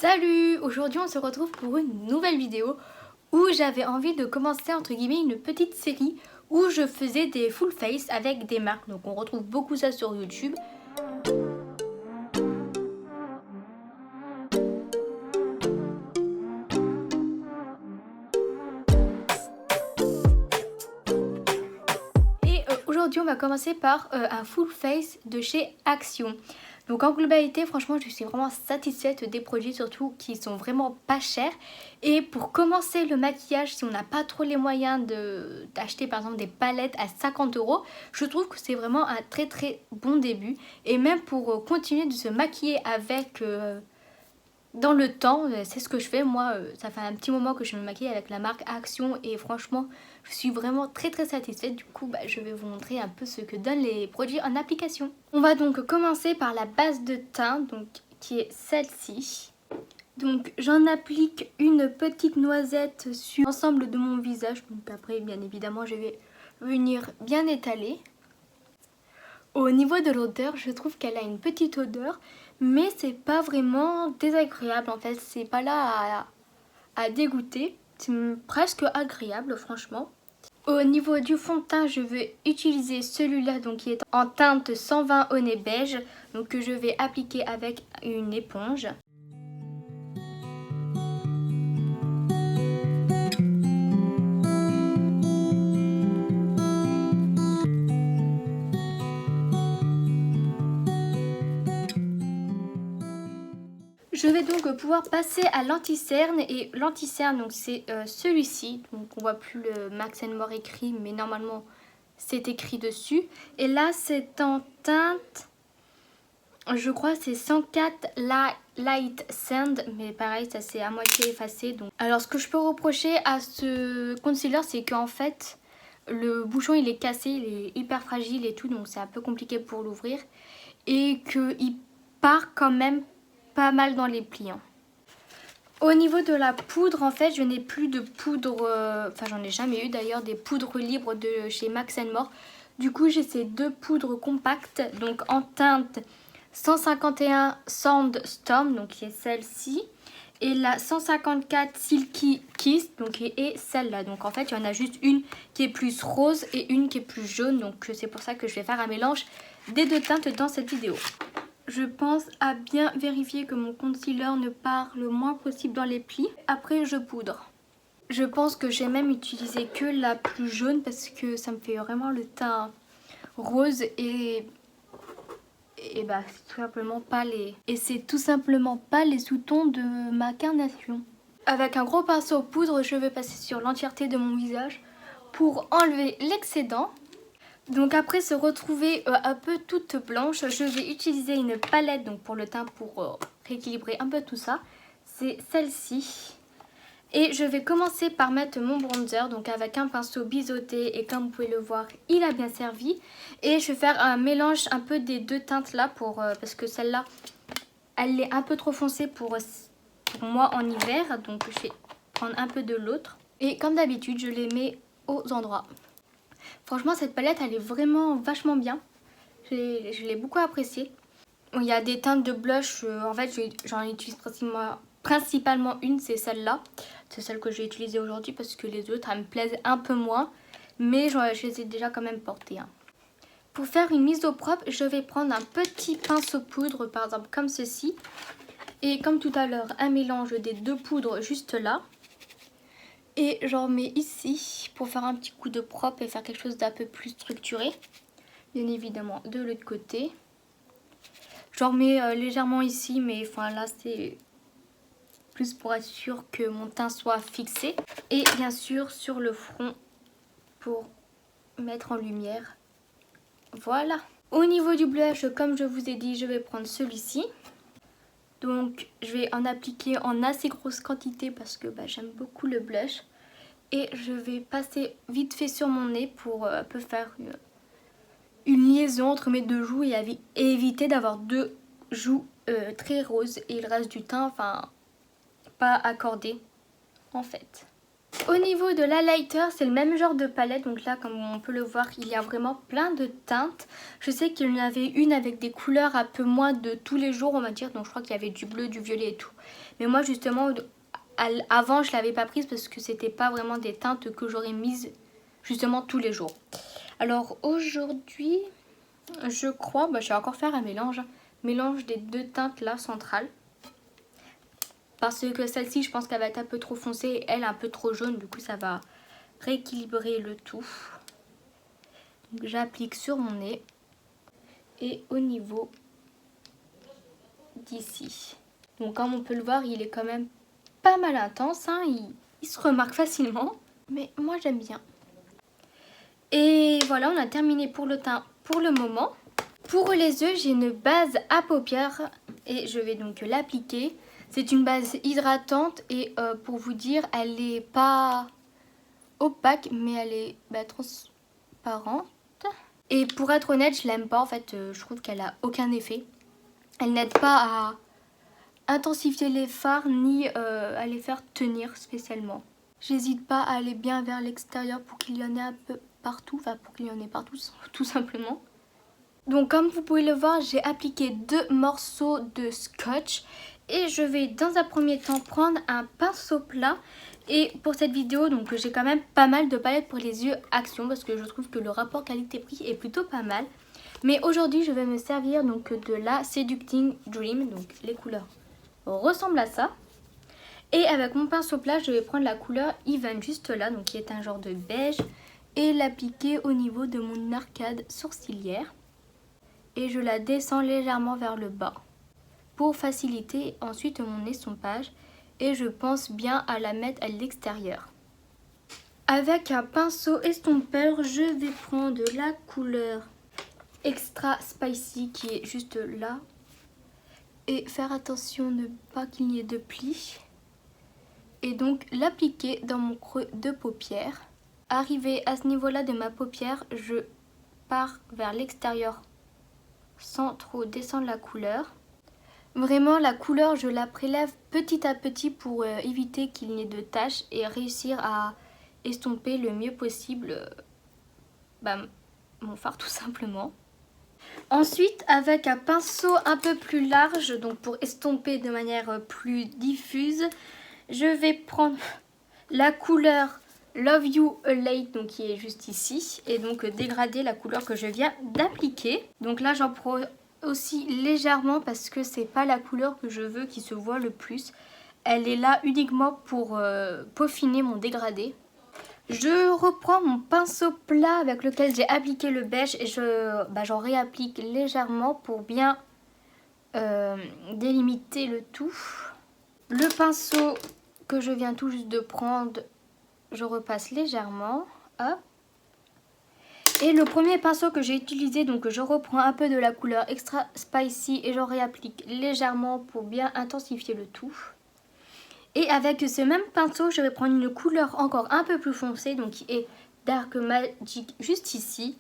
Salut! Aujourd'hui on se retrouve pour une nouvelle vidéo où j'avais envie de commencer entre guillemets une petite série où je faisais des full face avec des marques. Donc on retrouve beaucoup ça sur YouTube. Et aujourd'hui on va commencer par un full face de chez Action. Donc en globalité, franchement, je suis vraiment satisfaite des produits, surtout qui sont vraiment pas chers. Et pour commencer le maquillage, si on n'a pas trop les moyens d'acheter par exemple des palettes à 50 €, je trouve que c'est vraiment un très très bon début. Et même pour continuer de se maquiller avec dans le temps, c'est ce que je fais. Moi, ça fait un petit moment que je me maquille avec la marque Action et franchement, je suis vraiment très très satisfaite. Du coup, je vais vous montrer un peu ce que donnent les produits en application. On va donc commencer par la base de teint, donc qui est celle-ci. Donc j'en applique une petite noisette sur l'ensemble de mon visage. Donc après, bien évidemment, je vais venir bien étaler. Au niveau de l'odeur, je trouve qu'elle a une petite odeur, mais c'est pas vraiment désagréable en fait. C'est pas là à dégoûter, c'est presque agréable franchement. Au niveau du fond de teint, je vais utiliser celui-là donc qui est en teinte 120 Honey Beige, donc que je vais appliquer avec une éponge. Je vais donc pouvoir passer à l'anti-cerne et l'anti-cerne donc c'est celui-ci, donc on voit plus le Max & More écrit mais normalement c'est écrit dessus. Et là c'est en teinte, je crois c'est 104 Light Sand, mais pareil ça c'est à moitié effacé. Donc. Alors ce que je peux reprocher à ce concealer c'est qu'en fait le bouchon il est cassé, il est hyper fragile et tout, donc c'est un peu compliqué pour l'ouvrir. Et qu'il part quand même pas mal dans les pliants. Au niveau de la poudre, en fait, je n'ai plus de poudre, enfin j'en ai jamais eu d'ailleurs, des poudres libres de chez Max & More. Du coup, j'ai ces deux poudres compactes, donc en teinte 151 Sandstorm, donc qui est celle-ci, et la 154 Silky Kiss, donc qui est celle-là. Donc en fait, il y en a juste une qui est plus rose et une qui est plus jaune, donc c'est pour ça que je vais faire un mélange des deux teintes dans cette vidéo. Je pense à bien vérifier que mon concealer ne part le moins possible dans les plis. Après, je poudre. Je pense que j'ai même utilisé que la plus jaune parce que ça me fait vraiment le teint rose et c'est tout simplement pas les... Et c'est tout simplement pas les sous-tons de ma carnation. Avec un gros pinceau poudre, je vais passer sur l'entièreté de mon visage pour enlever l'excédent. Donc après se retrouver un peu toute blanche, je vais utiliser une palette donc pour le teint pour rééquilibrer un peu tout ça. C'est celle-ci. Et je vais commencer par mettre mon bronzer donc avec un pinceau biseauté et comme vous pouvez le voir, il a bien servi. Et je vais faire un mélange un peu des deux teintes là parce que celle-là, elle est un peu trop foncée pour moi en hiver. Donc je vais prendre un peu de l'autre. Et comme d'habitude, je les mets aux endroits. Franchement, cette palette, elle est vraiment vachement bien. Je l'ai beaucoup appréciée. Il y a des teintes de blush. En fait, j'en utilise principalement une, c'est celle-là. C'est celle que j'ai utilisée aujourd'hui parce que les autres, elles me plaisent un peu moins. Mais je les ai déjà quand même portées. Pour faire une mise au propre, je vais prendre un petit pinceau poudre, par exemple comme ceci. Et comme tout à l'heure, un mélange des deux poudres juste là. Et j'en mets ici pour faire un petit coup de propre et faire quelque chose d'un peu plus structuré. Bien évidemment de l'autre côté. J'en mets légèrement ici, mais enfin là c'est plus pour être sûr que mon teint soit fixé. Et bien sûr sur le front pour mettre en lumière. Voilà. Au niveau du blush, comme je vous ai dit, je vais prendre celui-ci. Donc je vais en appliquer en assez grosse quantité parce que j'aime beaucoup le blush. Et je vais passer vite fait sur mon nez pour un peu faire une liaison entre mes deux joues et éviter d'avoir deux joues très roses et le reste du teint, enfin, pas accordé en fait. Au niveau de l'highlighter, c'est le même genre de palette. Donc là, comme on peut le voir, il y a vraiment plein de teintes. Je sais qu'il y en avait une avec des couleurs un peu moins de tous les jours, on va dire. Donc je crois qu'il y avait du bleu, du violet et tout. Mais moi justement avant je l'avais pas prise parce que c'était pas vraiment des teintes que j'aurais mises justement tous les jours. Alors aujourd'hui je crois, je vais encore faire un mélange des deux teintes là centrales. Parce que celle-ci je pense qu'elle va être un peu trop foncée et elle un peu trop jaune, du coup ça va rééquilibrer le tout. J'applique sur mon nez et au niveau d'ici. Donc comme on peut le voir, il est quand même pas mal intense, hein. Il se remarque facilement, mais moi j'aime bien. Et voilà, on a terminé pour le teint pour le moment. Pour les yeux, j'ai une base à paupières et je vais donc l'appliquer. C'est une base hydratante et pour vous dire, elle n'est pas opaque, mais elle est transparente. Et pour être honnête, je l'aime pas en fait, je trouve qu'elle a aucun effet. Elle n'aide pas à intensifier les fards ni à les faire tenir spécialement. J'hésite pas à aller bien vers l'extérieur pour qu'il y en ait un peu partout, enfin pour qu'il y en ait partout tout simplement. Donc comme vous pouvez le voir, j'ai appliqué 2 morceaux de scotch et je vais dans un premier temps prendre un pinceau plat. Et pour cette vidéo, donc j'ai quand même pas mal de palettes pour les yeux Action parce que je trouve que le rapport qualité-prix est plutôt pas mal. Mais aujourd'hui, je vais me servir donc de la Seducting Dream, donc les couleurs ressemblent à ça. Et avec mon pinceau plat, je vais prendre la couleur Even juste là, donc qui est un genre de beige, et l'appliquer au niveau de mon arcade sourcilière. Et je la descends légèrement vers le bas pour faciliter ensuite mon estompage. Et je pense bien à la mettre à l'extérieur. Avec un pinceau estompeur, je vais prendre la couleur Extra Spicy qui est juste là. Et faire attention de ne pas qu'il y ait de plis. Et donc l'appliquer dans mon creux de paupière. Arrivé à ce niveau-là de ma paupière, je pars vers l'extérieur sans trop descendre la couleur. Vraiment la couleur je la prélève petit à petit pour éviter qu'il n'y ait de taches et réussir à estomper le mieux possible mon fard tout simplement. Ensuite avec un pinceau un peu plus large, donc pour estomper de manière plus diffuse, je vais prendre la couleur Love You a Late, donc qui est juste ici, et donc dégrader la couleur que je viens d'appliquer. Donc là j'en prends aussi légèrement parce que c'est pas la couleur que je veux qui se voit le plus. Elle est là uniquement pour peaufiner mon dégradé. Je reprends mon pinceau plat avec lequel j'ai appliqué le beige et j'en réapplique légèrement pour bien délimiter le tout. Le pinceau que je viens tout juste de prendre, je repasse légèrement. Hop. Et le premier pinceau que j'ai utilisé, donc je reprends un peu de la couleur Extra Spicy et j'en réapplique légèrement pour bien intensifier le tout. Et avec ce même pinceau, je vais prendre une couleur encore un peu plus foncée, donc qui est Dark Magic juste ici.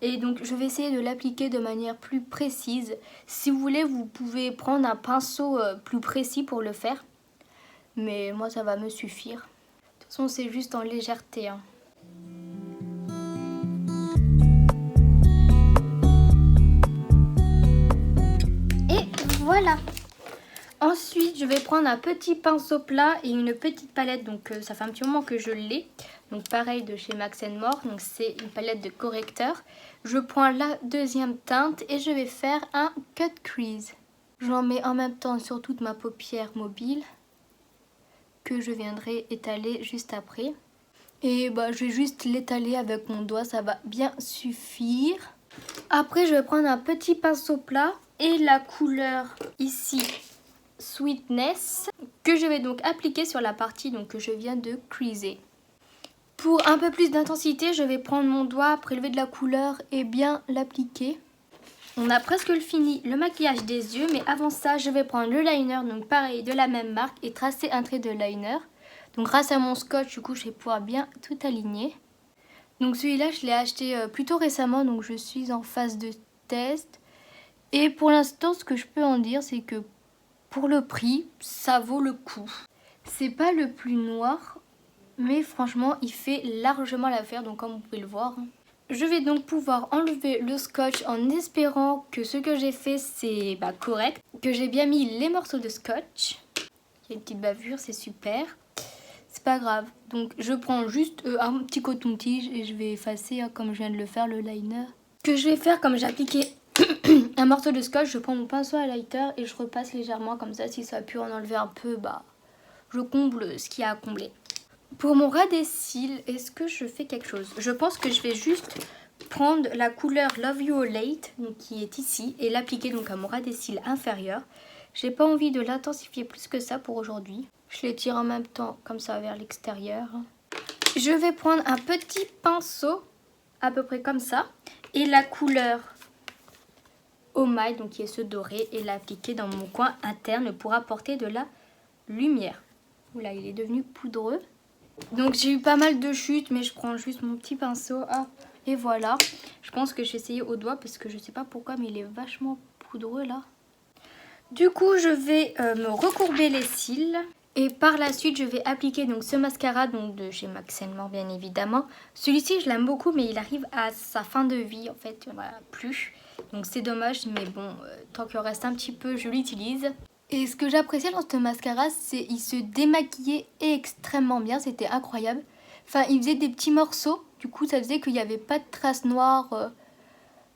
Et donc je vais essayer de l'appliquer de manière plus précise. Si vous voulez, vous pouvez prendre un pinceau plus précis pour le faire. Mais moi ça va me suffire. De toute façon c'est juste en légèreté, hein. Voilà. Ensuite, je vais prendre un petit pinceau plat et une petite palette. Donc, ça fait un petit moment que je l'ai. Donc, pareil de chez Max & More. Donc, c'est une palette de correcteur. Je prends la deuxième teinte et je vais faire un cut crease. J'en mets en même temps sur toute ma paupière mobile que je viendrai étaler juste après. Et je vais juste l'étaler avec mon doigt. Ça va bien suffire. Après, je vais prendre un petit pinceau plat et la couleur ici, Sweetness, que je vais donc appliquer sur la partie que je viens de creaser. Pour un peu plus d'intensité, je vais prendre mon doigt, prélever de la couleur et bien l'appliquer. On a presque fini le maquillage des yeux, mais avant ça, je vais prendre le liner, donc pareil, de la même marque, et tracer un trait de liner. Donc grâce à mon scotch, du coup, je vais pouvoir bien tout aligner. Donc celui-là, je l'ai acheté plutôt récemment, donc je suis en phase de test. Et pour l'instant, ce que je peux en dire, c'est que pour le prix, ça vaut le coup. C'est pas le plus noir, mais franchement, il fait largement l'affaire, donc comme vous pouvez le voir. Je vais donc pouvoir enlever le scotch en espérant que ce que j'ai fait, c'est correct. Que j'ai bien mis les morceaux de scotch. Il y a une petite bavure, c'est super. C'est pas grave. Donc je prends juste un petit coton-tige et je vais effacer, comme je viens de le faire, le liner. Ce que je vais faire, comme j'ai appliqué un morceau de scotch, je prends mon pinceau à lighter et je repasse légèrement comme ça. Si ça a pu en enlever un peu, bah je comble ce qu'il y a à combler. Pour mon ras des cils, est-ce que je fais quelque chose? Je pense que je vais juste prendre la couleur Love You Late, donc qui est ici, et l'appliquer donc à mon ras des cils inférieur. J'ai pas envie de l'intensifier plus que ça pour aujourd'hui. Je l'étire en même temps comme ça vers l'extérieur. Je vais prendre un petit pinceau, à peu près comme ça, et la couleur Oh My, donc qui est ce doré, et l'appliquer dans mon coin interne pour apporter de la lumière. Oula, il est devenu poudreux. Donc j'ai eu pas mal de chutes, mais je prends juste mon petit pinceau. Hop, et voilà. Je pense que je vais essayer au doigt parce que je sais pas pourquoi, mais il est vachement poudreux là. Du coup, je vais me recourber les cils. Et par la suite, je vais appliquer donc ce mascara donc de chez Max & More, bien évidemment. Celui-ci, je l'aime beaucoup, mais il arrive à sa fin de vie, en fait, voilà, plus. Donc c'est dommage, mais bon, tant qu'il reste un petit peu, je l'utilise. Et ce que j'appréciais dans ce mascara, c'est qu'il se démaquillait extrêmement bien, c'était incroyable. Enfin, il faisait des petits morceaux, du coup ça faisait qu'il n'y avait pas de traces noires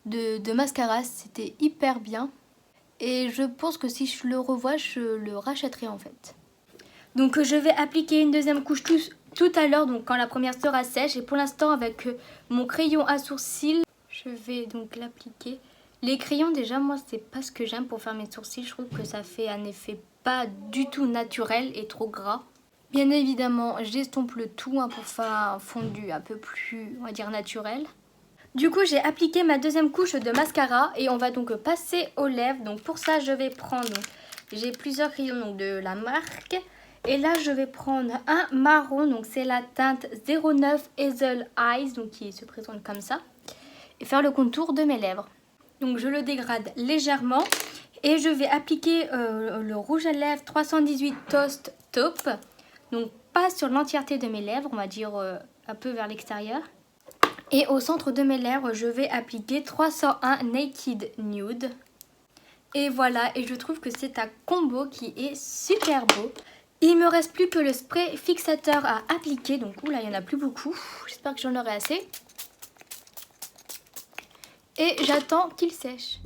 de mascara, c'était hyper bien. Et je pense que si je le revois, je le rachèterai en fait. Donc je vais appliquer une deuxième couche tout à l'heure, donc quand la première sera sèche. Et pour l'instant avec mon crayon à sourcils, je vais donc l'appliquer. Les crayons déjà, moi c'est pas ce que j'aime pour faire mes sourcils. Je trouve que ça fait un effet pas du tout naturel et trop gras. Bien évidemment, j'estompe le tout pour faire un fondu un peu plus, on va dire, naturel. Du coup, j'ai appliqué ma deuxième couche de mascara et on va donc passer aux lèvres. Donc pour ça, je vais prendre, j'ai plusieurs crayons donc, de la marque. Et là, je vais prendre un marron, donc c'est la teinte 09 Hazel Eyes, donc qui se présente comme ça. Et faire le contour de mes lèvres. Donc je le dégrade légèrement. Et je vais appliquer le rouge à lèvres 318 Toast Taupe. Donc pas sur l'entièreté de mes lèvres, on va dire un peu vers l'extérieur. Et au centre de mes lèvres, je vais appliquer 301 Naked Nude. Et voilà, et je trouve que c'est un combo qui est super beau. Il me reste plus que le spray fixateur à appliquer. Donc oula, il n'y en a plus beaucoup. J'espère que j'en aurai assez. Et j'attends qu'il sèche.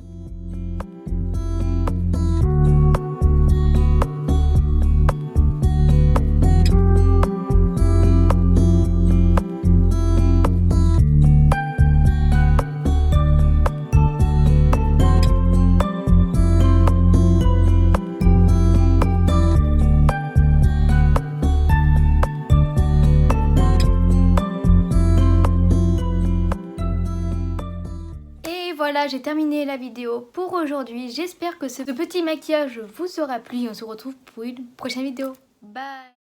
Voilà, j'ai terminé la vidéo pour aujourd'hui. J'espère que ce petit maquillage vous aura plu. On se retrouve pour une prochaine vidéo. Bye!